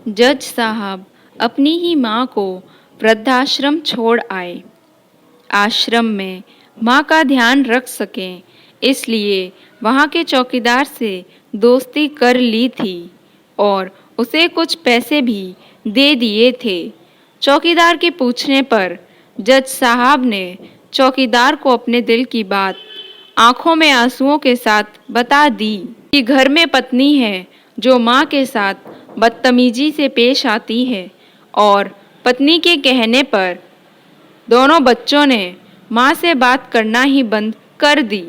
जज साहब अपनी ही माँ को वृद्धाश्रम छोड़ आए। आश्रम में माँ का ध्यान रख सकें इसलिए वहाँ के चौकीदार से दोस्ती कर ली थी और उसे कुछ पैसे भी दे दिए थे। चौकीदार के पूछने पर जज साहब ने चौकीदार को अपने दिल की बात आंखों में आंसुओं के साथ बता दी कि घर में पत्नी है जो माँ के साथ बदतमीजी से पेश आती है और पत्नी के कहने पर दोनों बच्चों ने माँ से बात करना ही बंद कर दी।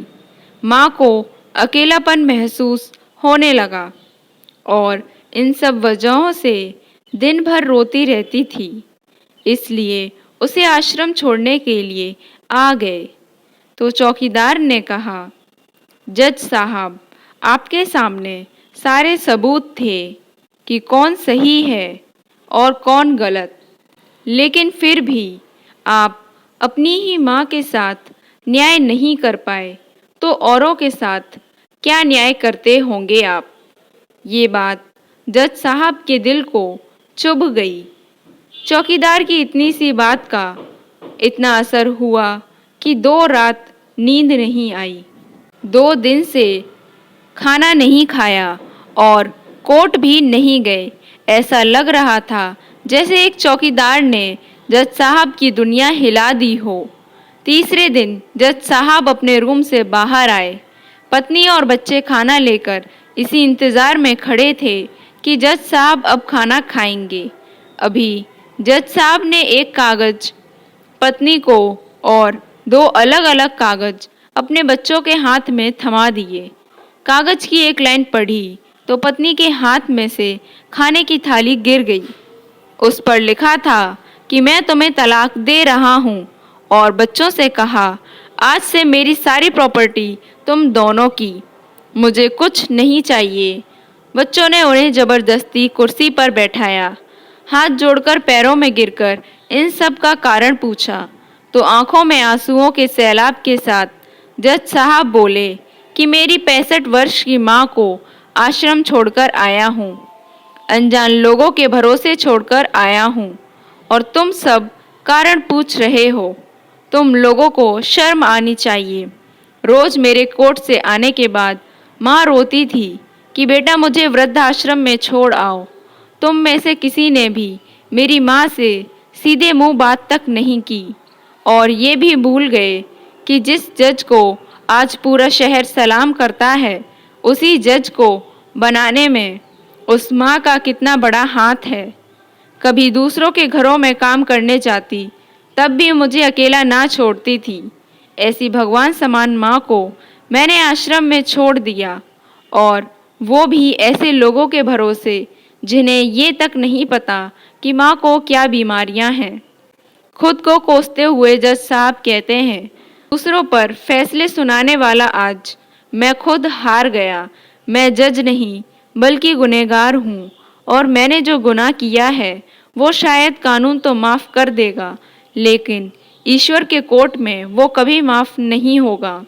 माँ को अकेलापन महसूस होने लगा और इन सब वजहों से दिन भर रोती रहती थी, इसलिए उसे आश्रम छोड़ने के लिए आ गए। तो चौकीदार ने कहा, जज साहब, आपके सामने सारे सबूत थे कि कौन सही है और कौन गलत, लेकिन फिर भी आप अपनी ही माँ के साथ न्याय नहीं कर पाए तो औरों के साथ क्या न्याय करते होंगे आप। ये बात जज साहब के दिल को चुभ गई। चौकीदार की इतनी सी बात का इतना असर हुआ कि 2 रात नींद नहीं आई। 2 दिन से खाना नहीं खाया और कोर्ट भी नहीं गए। ऐसा लग रहा था जैसे एक चौकीदार ने जज साहब की दुनिया हिला दी हो। तीसरे दिन जज साहब अपने रूम से बाहर आए। पत्नी और बच्चे खाना लेकर इसी इंतज़ार में खड़े थे कि जज साहब अब खाना खाएंगे। अभी जज साहब ने एक कागज़ पत्नी को और 2 अलग अलग कागज़ अपने बच्चों के हाथ में थमा दिए। कागज़ की एक लाइन पढ़ी तो पत्नी के हाथ में से खाने की थाली गिर गई। उस पर लिखा था कि मैं तुम्हें तलाक दे रहा हूँ और बच्चों से कहा, आज से मेरी सारी प्रॉपर्टी तुम दोनों की, मुझे कुछ नहीं चाहिए। बच्चों ने उन्हें ज़बरदस्ती कुर्सी पर बैठाया। हाथ जोड़कर पैरों में गिरकर इन सब का कारण पूछा तो आंखों में आंसुओं के सैलाब के साथ जज साहब बोले कि मेरी 65 वर्ष की माँ को आश्रम छोड़कर आया हूँ, अनजान लोगों के भरोसे छोड़कर आया हूँ और तुम सब कारण पूछ रहे हो। तुम लोगों को शर्म आनी चाहिए। रोज़ मेरे कोर्ट से आने के बाद माँ रोती थी कि बेटा मुझे वृद्धाश्रम में छोड़ आओ। तुम में से किसी ने भी मेरी माँ से सीधे मुंह बात तक नहीं की और ये भी भूल गए कि जिस जज को आज पूरा शहर सलाम करता है, उसी जज को बनाने में उस माँ का कितना बड़ा हाथ है। कभी दूसरों के घरों में काम करने जाती तब भी मुझे अकेला ना छोड़ती थी। ऐसी भगवान समान माँ को मैंने आश्रम में छोड़ दिया और वो भी ऐसे लोगों के भरोसे जिन्हें ये तक नहीं पता कि माँ को क्या बीमारियाँ हैं। खुद को कोसते हुए जज साहब कहते हैं, दूसरों पर फैसले सुनाने वाला आज मैं खुद हार गया। मैं जज नहीं बल्कि गुनहगार हूँ और मैंने जो गुनाह किया है वो शायद कानून तो माफ़ कर देगा, लेकिन ईश्वर के कोर्ट में वो कभी माफ़ नहीं होगा।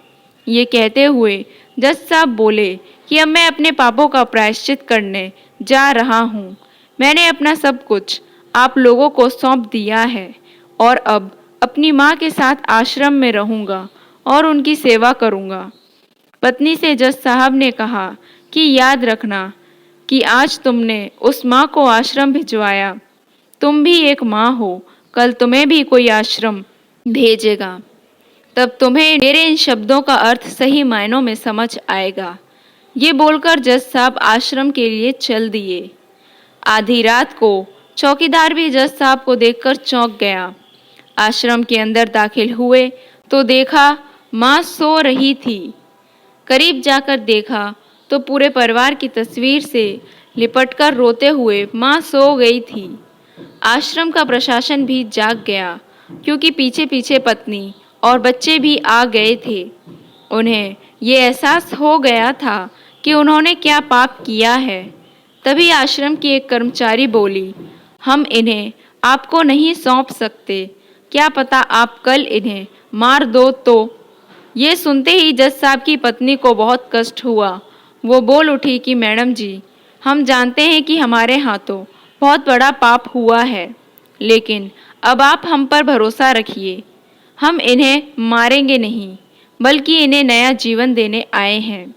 ये कहते हुए जज साहब बोले कि अब मैं अपने पापों का प्रायश्चित करने जा रहा हूँ। मैंने अपना सब कुछ आप लोगों को सौंप दिया है और अब अपनी माँ के साथ आश्रम में रहूँगा और उनकी सेवा करूँगा। पत्नी से जज साहब ने कहा कि याद रखना कि आज तुमने उस माँ को आश्रम भिजवाया, तुम भी एक माँ हो, कल तुम्हें भी कोई आश्रम भेजेगा, तब तुम्हें मेरे इन शब्दों का अर्थ सही मायनों में समझ आएगा। ये बोलकर जज साहब आश्रम के लिए चल दिए। आधी रात को चौकीदार भी जज साहब को देखकर चौंक गया। आश्रम के अंदर दाखिल हुए तो देखा माँ सो रही थी। करीब जाकर देखा तो पूरे परिवार की तस्वीर से लिपटकर रोते हुए माँ सो गई थी। आश्रम का प्रशासन भी जाग गया क्योंकि पीछे पीछे पत्नी और बच्चे भी आ गए थे। उन्हें ये एहसास हो गया था कि उन्होंने क्या पाप किया है। तभी आश्रम की एक कर्मचारी बोली, हम इन्हें आपको नहीं सौंप सकते, क्या पता आप कल इन्हें मार दो तो। ये सुनते ही जज साहब की पत्नी को बहुत कष्ट हुआ। वो बोल उठी कि मैडम जी, हम जानते हैं कि हमारे हाथों बहुत बड़ा पाप हुआ है, लेकिन अब आप हम पर भरोसा रखिए। हम इन्हें मारेंगे नहीं, बल्कि इन्हें नया जीवन देने आए हैं।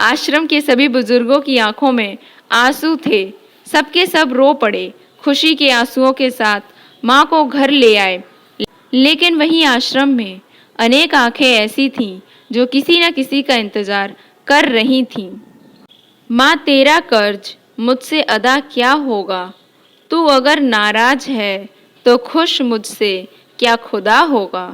आश्रम के सभी बुजुर्गों की आंखों में आंसू थे। सबके सब रो पड़े। खुशी के आंसुओं के साथ माँ को घर ले आए। लेकिन वहीं आश्रम में अनेक आंखें ऐसी थीं जो किसी न किसी का इंतजार कर रही थीं। माँ, तेरा कर्ज मुझसे अदा क्या होगा? तू अगर नाराज है तो खुश मुझसे क्या खुदा होगा?